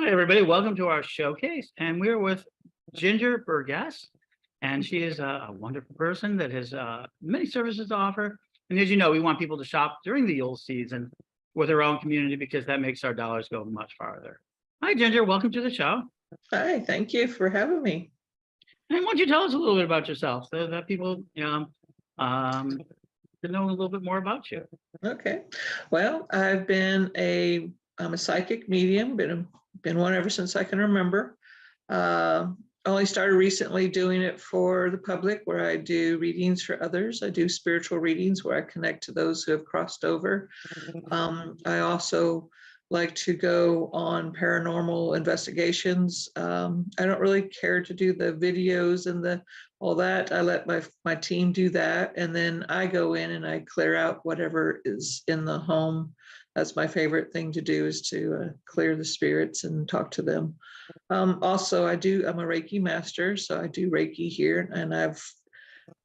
Hi, everybody. Welcome to our showcase. And we're with Ginger Burgess. And she is a wonderful person that has many services to offer. And as you know, we want people to shop during the Yule season with their own community because that makes our dollars go much farther. Hi, Ginger. Welcome to the show. Hi, thank you for having me. And why don't you tell us a little bit about yourself so that people, um, to know a little bit more about you. Okay. Well, I'm a psychic medium, been one ever since I can remember. Only started recently doing it for the public where I do readings for others. I do spiritual readings where I connect to those who have crossed over. I also like to go on paranormal investigations. I don't really care to do the videos and all that. I let my team do that, and then I go in and I clear out whatever is in the home. That's my favorite thing to do, is to clear the spirits and talk to them. Also, I'm a Reiki master, so I do Reiki here, and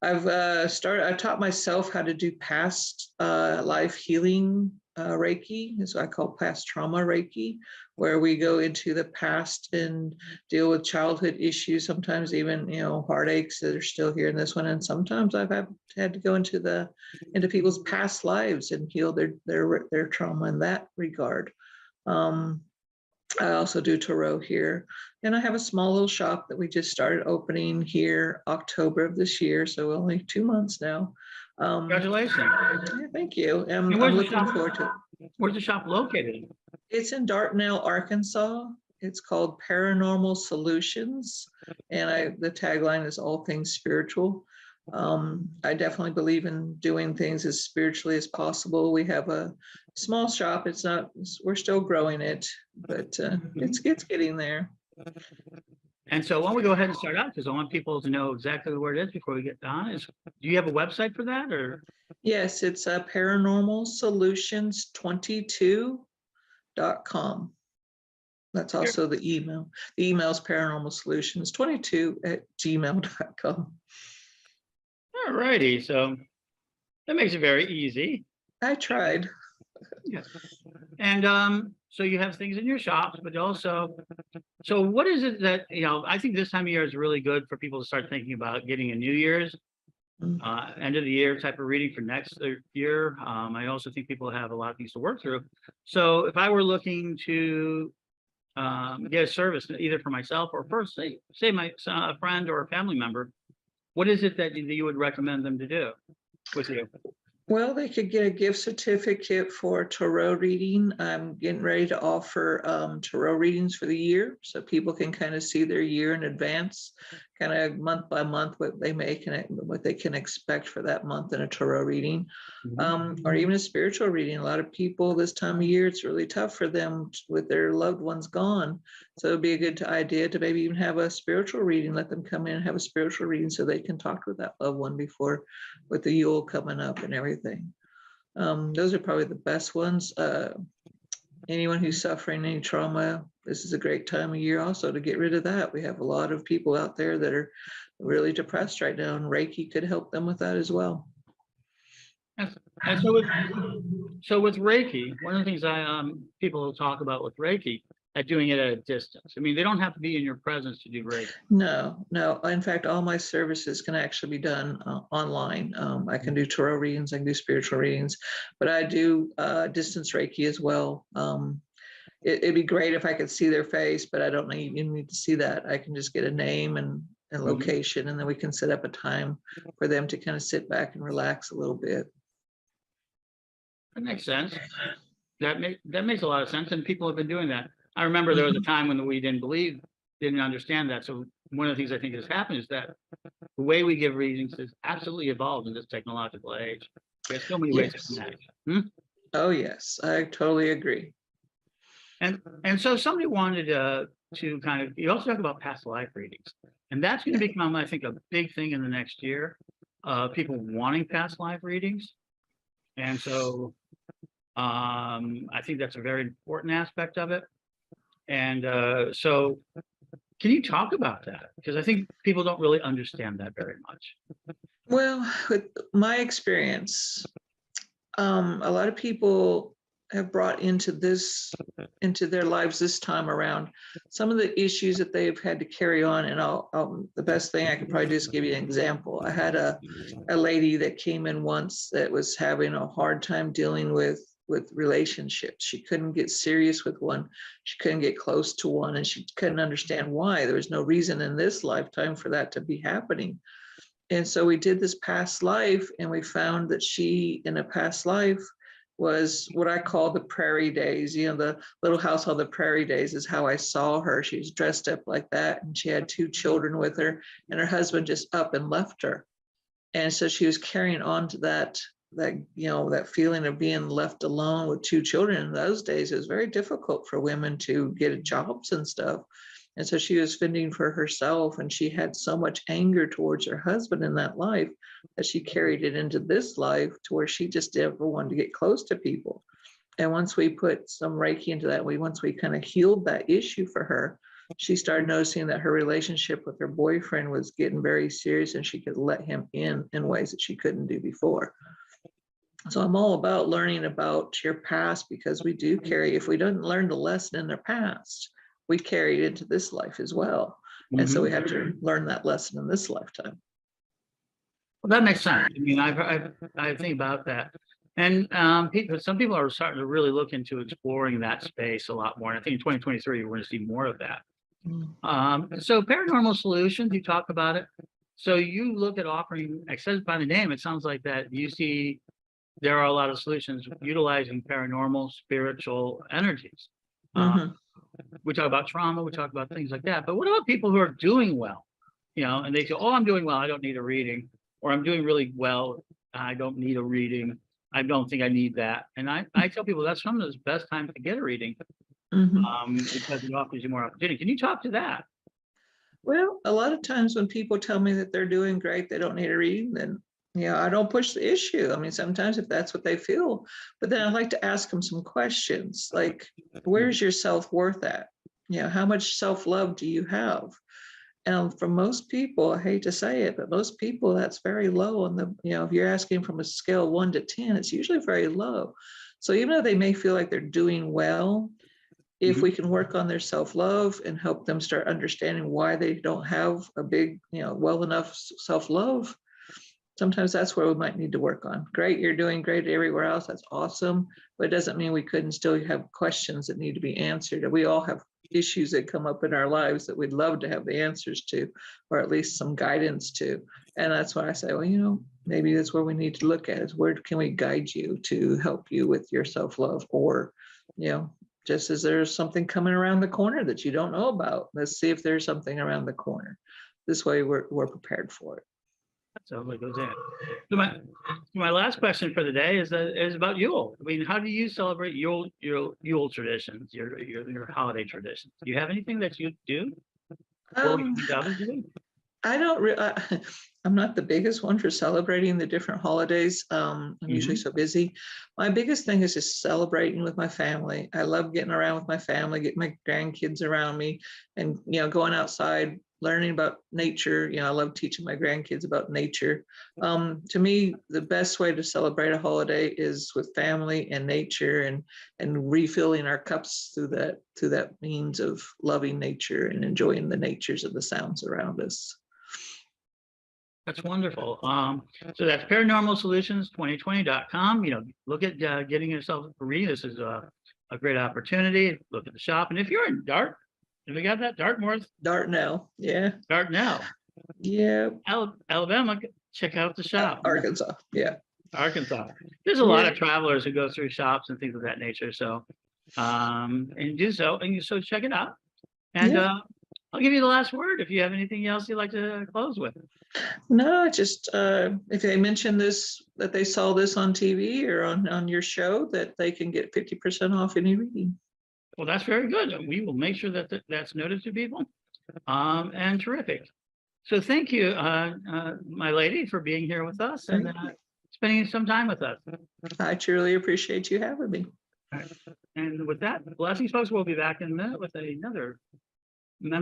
I taught myself how to do past life healing Reiki, is what I call past trauma Reiki, where we go into the past and deal with childhood issues, sometimes even, heartaches that are still here in this one. And sometimes I've had to go into people's past lives and heal their trauma in that regard. I also do tarot here, and I have a small little shop that we just started opening here October of this year, so only 2 months now. Congratulations. Yeah, thank you. I'm And where's the looking shop? forward to it. Where's the shop located? It's in Dartnell, Arkansas. It's called Paranormal Solutions, and the tagline is all things spiritual. I definitely believe in doing things as spiritually as possible. We have a small shop. We're still growing it, but it's getting there. And so why don't we go ahead and start out, because I want people to know exactly where it is before we get on. Do you have a website for that, or? Yes, it's paranormalsolutions22.com. That's also the email. The email is paranormalsolutions22@gmail.com. All righty, so that makes it very easy. I tried. Yes. And so you have things in your shops, but also, so what is it that, I think this time of year is really good for people to start thinking about getting a New Year's end of the year type of reading for next year. I also think people have a lot of things to work through. So if I were looking to get a service either for myself or for say a friend or a family member, what is it that you would recommend them to do with you? Well, they could get a gift certificate for tarot reading. I'm getting ready to offer tarot readings for the year, so people can kind of see their year in advance, kind of month by month, what they can expect for that month in a tarot reading, or even a spiritual reading. A lot of people this time of year, it's really tough for them with their loved ones gone. So it'd be a good idea to maybe even have a spiritual reading, let them come in and have a spiritual reading so they can talk with that loved one before, with the Yule coming up and everything. Those are probably the best ones. Anyone who's suffering any trauma, this is a great time of year also to get rid of that. We have a lot of people out there that are really depressed right now, and Reiki could help them with that as well. And so with Reiki, one of the things people talk about with Reiki, at doing it at a distance. I mean, they don't have to be in your presence to do Reiki. No. In fact, all my services can actually be done online. I can do tarot readings, I can do spiritual readings, but I do distance Reiki as well. It'd be great if I could see their face, but I don't need to see that. I can just get a name and location, and then we can set up a time for them to kind of sit back and relax a little bit. That makes sense. That makes a lot of sense, and people have been doing that. I remember there was a time when we didn't understand that. So one of the things I think has happened is that the way we give readings has absolutely evolved in this technological age. There's so many ways to connect. Oh yes, I totally agree. And so somebody wanted to kind of, you also talk about past life readings, and that's going to become, I think, a big thing in the next year. People wanting past life readings, and so I think that's a very important aspect of it. And so can you talk about that? Because I think people don't really understand that very much. Well, with my experience, a lot of people have brought into their lives this time around, some of the issues that they've had to carry on. And the best thing I could probably do is give you an example. I had a lady that came in once that was having a hard time dealing with relationships. She couldn't get serious with one. She couldn't get close to one, and she couldn't understand why. There was no reason in this lifetime for that to be happening. And so we did this past life, and we found that she, in a past life, was what I call the prairie days. You know, the little house on the prairie days is how I saw her. She was dressed up like that, and she had 2 children with her, and her husband just up and left her. And so she was carrying on to that feeling of being left alone with 2 children. In those days, it was very difficult for women to get jobs and stuff. And so she was fending for herself, and she had so much anger towards her husband in that life that she carried it into this life, to where she just never wanted to get close to people. And once we put some Reiki into that, once we kind of healed that issue for her, she started noticing that her relationship with her boyfriend was getting very serious, and she could let him in ways that she couldn't do before. So I'm all about learning about your past, because we do carry, if we don't learn the lesson in their past, we carry it into this life as well. And so we have to learn that lesson in this lifetime. Well, that makes sense. I mean, I think about that. And some people are starting to really look into exploring that space a lot more. And I think in 2023, we're going to see more of that. So paranormal solutions, you talk about it. So you look at offering, it says by the name, it sounds like that you see there are a lot of solutions utilizing paranormal, spiritual energies. We talk about trauma, we talk about things like that. But what about people who are doing well? You know, and they say, oh, I'm doing well, I don't need a reading. Or I'm doing really well, I don't need a reading. I don't think I need that. And I tell people that's some of the best times to get a reading, because it offers you more opportunity. Can you talk to that? Well, a lot of times when people tell me that they're doing great, they don't need a reading, then I don't push the issue. I mean, sometimes if that's what they feel, but then I like to ask them some questions like, where's your self-worth at? How much self-love do you have? And for most people, I hate to say it, but most people, that's very low. And if you're asking from a scale of 1 to 10, it's usually very low. So even though they may feel like they're doing well, if we can work on their self-love and help them start understanding why they don't have a big, well enough self-love, sometimes that's where we might need to work on. Great, you're doing great everywhere else. That's awesome. But it doesn't mean we couldn't still have questions that need to be answered. We all have issues that come up in our lives that we'd love to have the answers to, or at least some guidance to. And that's why I say, well, maybe that's where we need to look at, is where can we guide you to help you with your self-love? Or, just as there's something coming around the corner that you don't know about, let's see if there's something around the corner. This way we're prepared for it. So it goes in. So my last question for the day is about Yule. I mean, how do you celebrate Yule traditions, your holiday traditions? Do you have anything that you do? I don't I'm not the biggest one for celebrating the different holidays. I'm usually so busy. My biggest thing is just celebrating with my family. I love getting around with my family, getting my grandkids around me, and going outside, learning about nature. I love teaching my grandkids about nature. To me, the best way to celebrate a holiday is with family and nature, and refilling our cups through that means of loving nature and enjoying the natures of the sounds around us. That's wonderful. So that's paranormalsolutions2020.com. Look at getting yourself a read. This is a great opportunity. Look at the shop. And if you're in Dart, have we got that? Dartnell, yeah. Dartnell. Yeah. Alabama, check out the shop. Arkansas, yeah. Arkansas. There's a lot of travelers who go through shops and things of that nature. So, and do so. And so check it out. And I'll give you the last word if you have anything else you'd like to close with. No, just if they mention this, that they saw this on TV or on your show, that they can get 50% off any reading. Well, that's very good. We will make sure that that's noted to people. And terrific. So thank you, my lady, for being here with us and spending some time with us. I truly appreciate you having me. And with that, blessings, folks. We'll be back in a minute with another